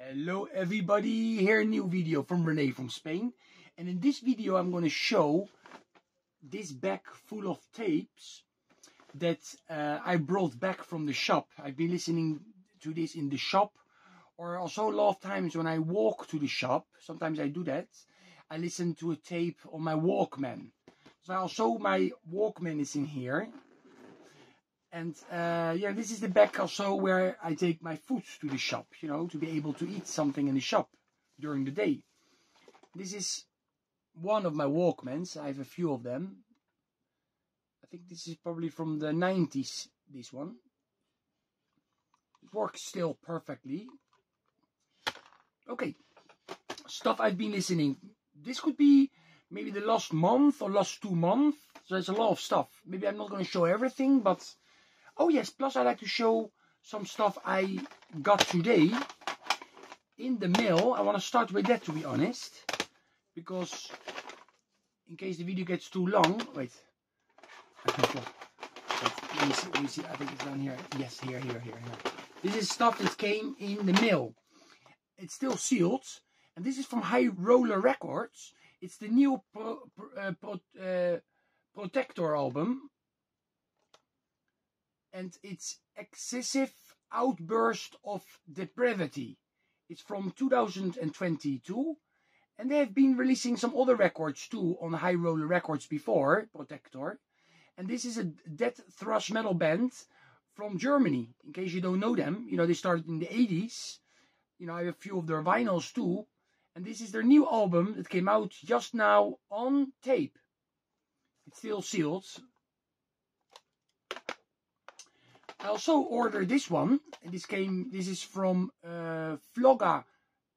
Hello everybody, here a new video from Rene from Spain, and in this video I'm going to show this bag full of tapes that I brought back from the shop. I've been listening to this in the shop, or also a lot of times when I walk to the shop, sometimes I do that, I listen to a tape on my Walkman. So also my Walkman is in here. And yeah, this is the bag also where I take my food to the shop, you know, to be able to eat something in the shop during the day. This is one of my Walkmans. I have a few of them. I think this is probably from the 90s, this one. It works still perfectly. Okay, stuff I've been listening. This could be maybe the last month or last 2 months. So there's a lot of stuff. Maybe I'm not going to show everything, but... Oh yes, plus I like to show some stuff I got today in the mail. I want to start with that, to be honest, because in case the video gets too long, wait, let me see, I think it's down here. Yes, here. This is stuff that came in the mail. It's still sealed, and this is from High Roller Records. It's the new Protector album. And it's Excessive Outburst of Depravity. It's from 2022. And they have been releasing some other records too on High Roller Records before, Protector. And this is a death thrash metal band from Germany. In case you don't know them, you know, they started in the 80s. You know, I have a few of their vinyls too. And this is their new album that came out just now on tape. It's still sealed. I also ordered this one, and this is from Vloga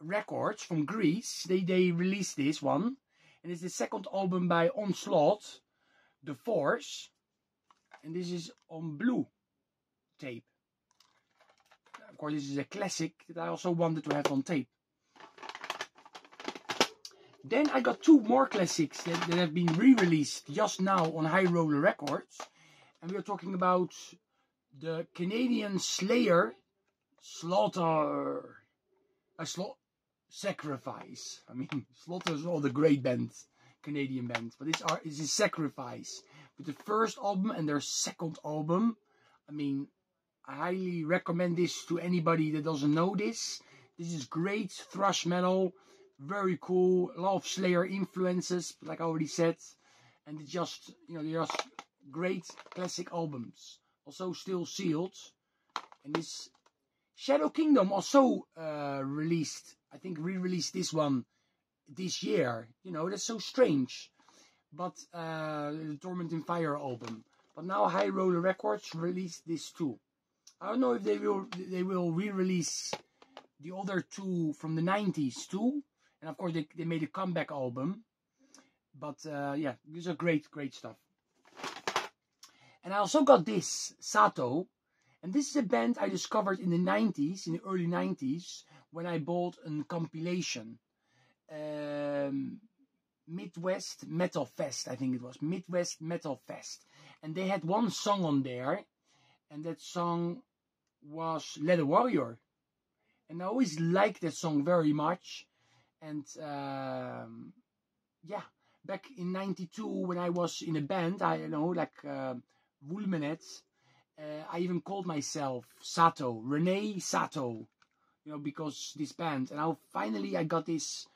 Records from Greece. They released this one, and it's the second album by Onslaught, The Force, and this is on blue tape. Of course, this is a classic that I also wanted to have on tape. Then I got 2 more classics that have been re-released just now on High Roller Records, and we are talking about the Canadian Slayer Sacrifice. I mean, Slaughter is all the great bands, Canadian bands, but this is Sacrifice with the first album and their second album. I mean, I highly recommend this to anybody that doesn't know this. This is great thrash metal, very cool, a lot of Slayer influences, like I already said, and it's just, you know, they're just great classic albums. Also still sealed. And this Shadow Kingdom also released, I think re-released this one this year. You know, that's so strange. But the Torment in Fire album. But now High Roller Records released this too. I don't know if they will re-release the other 2 from the 90s too. And of course they made a comeback album. But yeah, these are great stuff. And I also got this, Sato. And this is a band I discovered in the 90s, in the early 90s, when I bought a compilation. Midwest Metal Fest, I think it was. Midwest Metal Fest. And they had one song on there. And that song was Leather Warrior. And I always liked that song very much. And yeah, back in 92 when I was in a band, I you know, like... Wulmenet, I even called myself Sato, Rene Sato, you know, because this band. And now finally I got this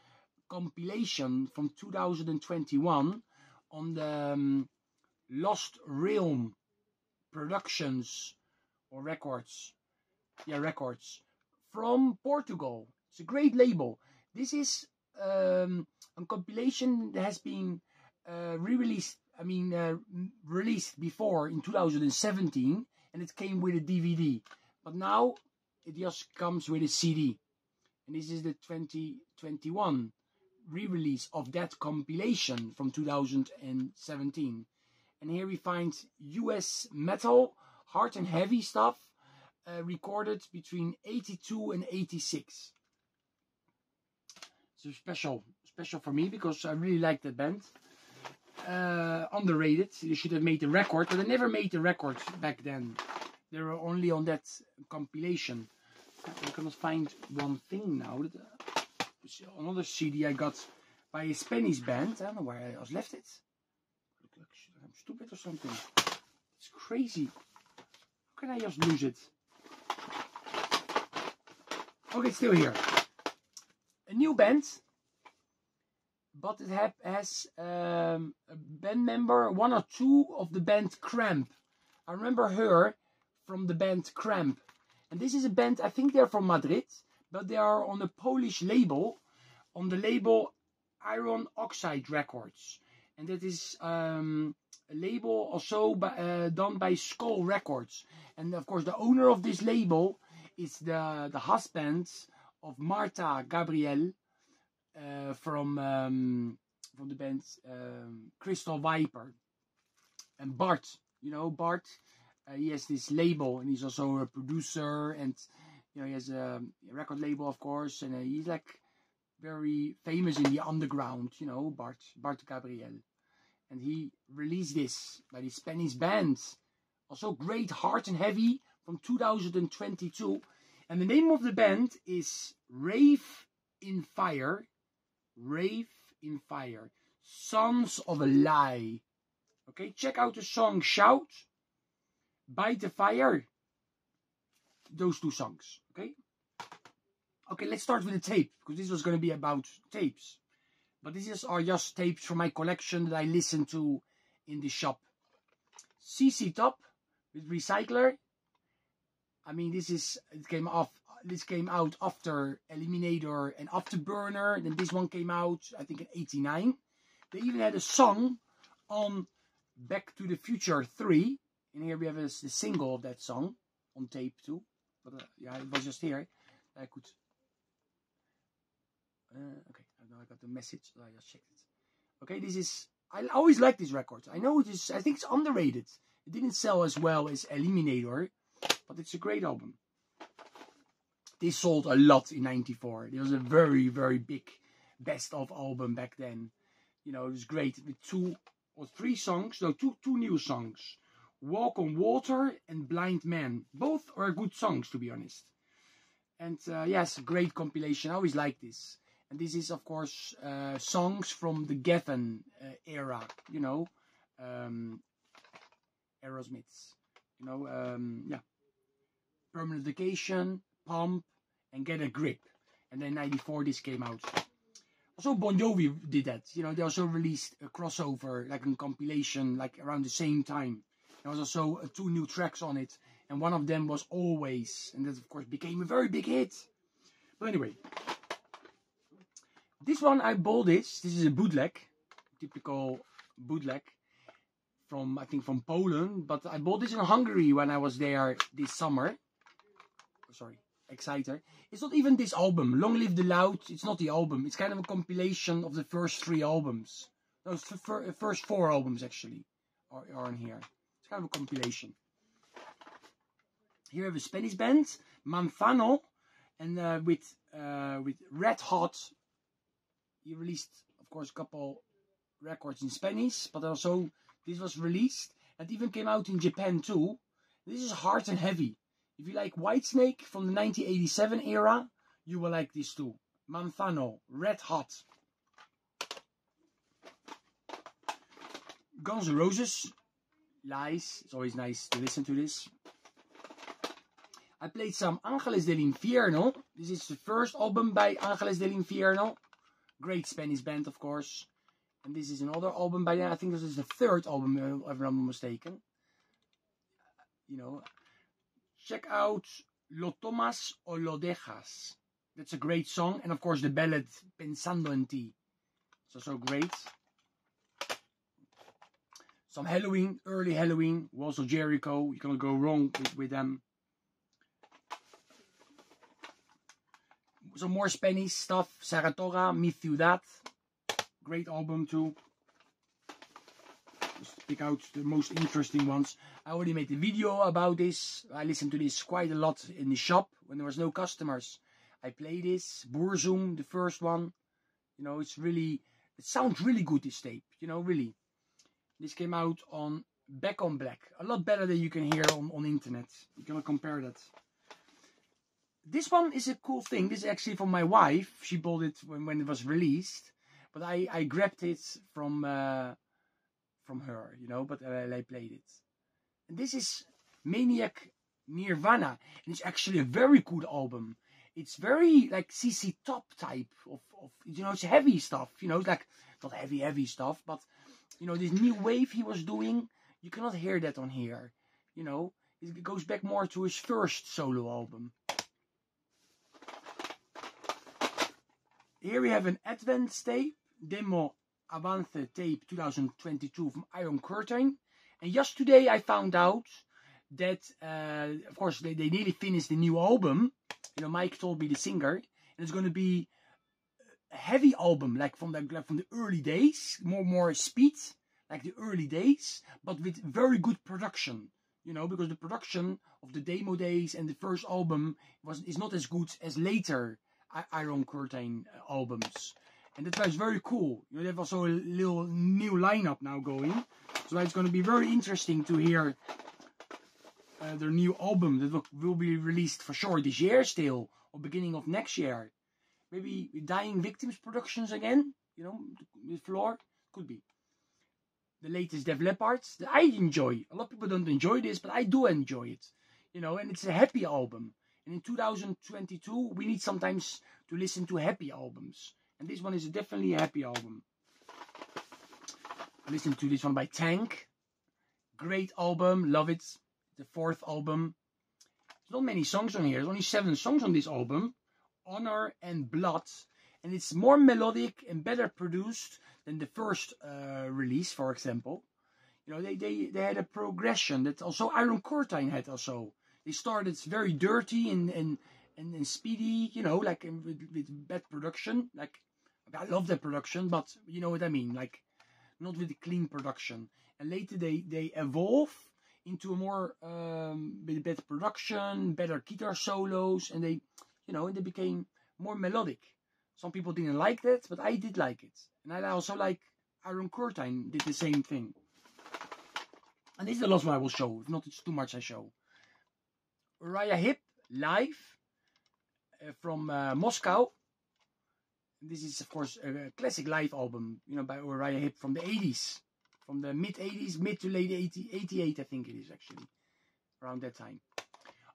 compilation from 2021 on the Lost Realm Productions or Records, yeah, Records from Portugal. It's a great label. This is a compilation that has been re-released. I mean, released before in 2017, and it came with a DVD. But now it just comes with a CD. And this is the 2021 re-release of that compilation from 2017. And here we find US metal, hard and heavy stuff, recorded between 82 and 86. So special for me because I really like that band. Underrated. They should have made a record, but they never made the record back then. They were only on that compilation. I cannot find one thing now. Another CD I got by a Spanish band. I don't know where I left it. Look like I'm stupid or something. It's crazy. How can I just lose it? Okay, it's still here. A new band, but it has a band member, one or two of the band Cramp. I remember her from the band Cramp. And this is a band, I think they're from Madrid, but they are on a Polish label, on the label Iron Oxide Records. And that is a label also done by Skull Records. And of course the owner of this label is the husband of Marta Gabriel from the band Crystal Viper. And Bart, you know Bart, he has this label and he's also a producer, and you know he has a record label of course, and he's like very famous in the underground, you know, Bart Gabriel. And he released this by the Spanish band, also great, hard and heavy, from 2022. And the name of the band is Rave in Fire. Rave in Fire. Sons of a Lie. Okay, check out the song Shout, Bite the Fire. Those two songs. Okay. Okay, let's start with the tape, because this was going to be about tapes. But these are just tapes from my collection that I listened to in the shop. CC Top with Recycler. I mean, this came out after Eliminator and Afterburner. Then this one came out, I think, in '89. They even had a song on Back to the Future 3. And here we have the single of that song on tape too. But yeah, it was just here. I could. Okay, now I got the message. So I just checked it. Okay, this is. I always like this record. I know it is. I think it's underrated. It didn't sell as well as Eliminator, but it's a great album. This sold a lot in '94. It was a very, very big best of album back then. You know, it was great with two or three songs. No, two new songs. Walk on Water and Blind Man. Both are good songs, to be honest. And yes, great compilation. I always like this. And this is, of course, songs from the Geffen era. You know, Aerosmiths. You know, yeah. Permanent Vacation, Pump, and Get a Grip. And then '94 this came out. Also Bon Jovi did that. You know, they also released a crossover, like a compilation, like around the same time. There was also 2 new tracks on it, and one of them was Always, and that of course became a very big hit. But anyway, this one I bought this is a bootleg, typical bootleg from, I think, from Poland, but I bought this in Hungary when I was there this summer. Oh, sorry, Exciter. It's not even this album, Long Live the Loud. It's not the album. It's kind of a compilation of the first 3 albums. No, it's the first 4 albums actually are in here. It's kind of a compilation. Here we have a Spanish band, Manfano, and with Red Hot. He released, of course, a couple records in Spanish, but also this was released and even came out in Japan too. This is hard and heavy. If you like Whitesnake from the 1987 era, you will like this too. Manfano, Red Hot. Guns N' Roses, Lies. It's always nice to listen to this. I played some Ángeles del Infierno. This is the first album by Ángeles del Infierno. Great Spanish band, of course. And this is another album by them. I think this is the 3rd album, if I'm not mistaken. You know, check out Lo Tomas o Lo Dejas. That's a great song. And of course the ballad Pensando en Ti. It's also great. Some Halloween, early Halloween. Walls of Jericho. You cannot go wrong with them. Some more Spanish stuff. Saratoga, Mi Ciudad. Great album too. Just pick out the most interesting ones. I already made a video about this. I listened to this quite a lot in the shop when there was no customers. I play this. Boerzoom, the first one. You know, it's really, it sounds really good, this tape. You know, really. This came out on Back on Black. A lot better than you can hear on internet. You cannot compare that. This one is a cool thing. This is actually from my wife. She bought it when it was released, but I grabbed it from her, you know. But I played it. And this is Maniac Nirvana, and it's actually a very good album. It's very like CC Top type of you know, it's heavy stuff. You know, it's like not heavy stuff, but you know, this new wave he was doing, you cannot hear that on here. You know, it goes back more to his first solo album. Here we have an Advent tape, Demo Avante tape 2022 from Iron Curtain. And just today I found out that, of course, they nearly finished the new album. You know, Mike told me, the singer, and it's going to be a heavy album, like from the early days, more speed, like the early days, but with very good production. You know, because the production of the demo days and the first album is not as good as later Iron Curtain albums, and that's why it's very cool. You know, they have also a little new lineup now going, so it's going to be very interesting to hear their new album that will be released for sure this year still, or beginning of next year. Maybe Dying Victims Productions again, you know, with Floor, could be. The latest Def Leppard that I enjoy. A lot of people don't enjoy this, but I do enjoy it. You know, and it's a happy album. And in 2022, we need sometimes to listen to happy albums. And this one is definitely a happy album. I listened to this one by Tank. Great album, love it. The fourth album. There's not many songs on here. There's only 7 songs on this album. Honor and Blood. And it's more melodic and better produced than the first release, for example. You know, they had a progression that also Iron Curtain had also. They started very dirty and speedy, you know, like with bad production. Like, I love that production, but you know what I mean, like not with the clean production. And later they evolve into a more with better production, better guitar solos, and they, you know, they became more melodic. Some people didn't like that, but I did like it, and I also like Iron Curtain did the same thing. And this is the last one I will show. If not, it's too much I show. Uriah Heep live from Moscow. This is, of course, a classic live album, you know, by Uriah Heep from the 80s. From the mid-80s, mid to late 88, I think it is, actually. Around that time.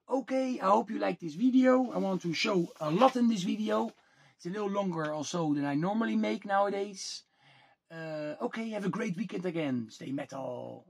Okay, I hope you like this video. I want to show a lot in this video. It's a little longer also than I normally make nowadays. Okay, have a great weekend again. Stay metal.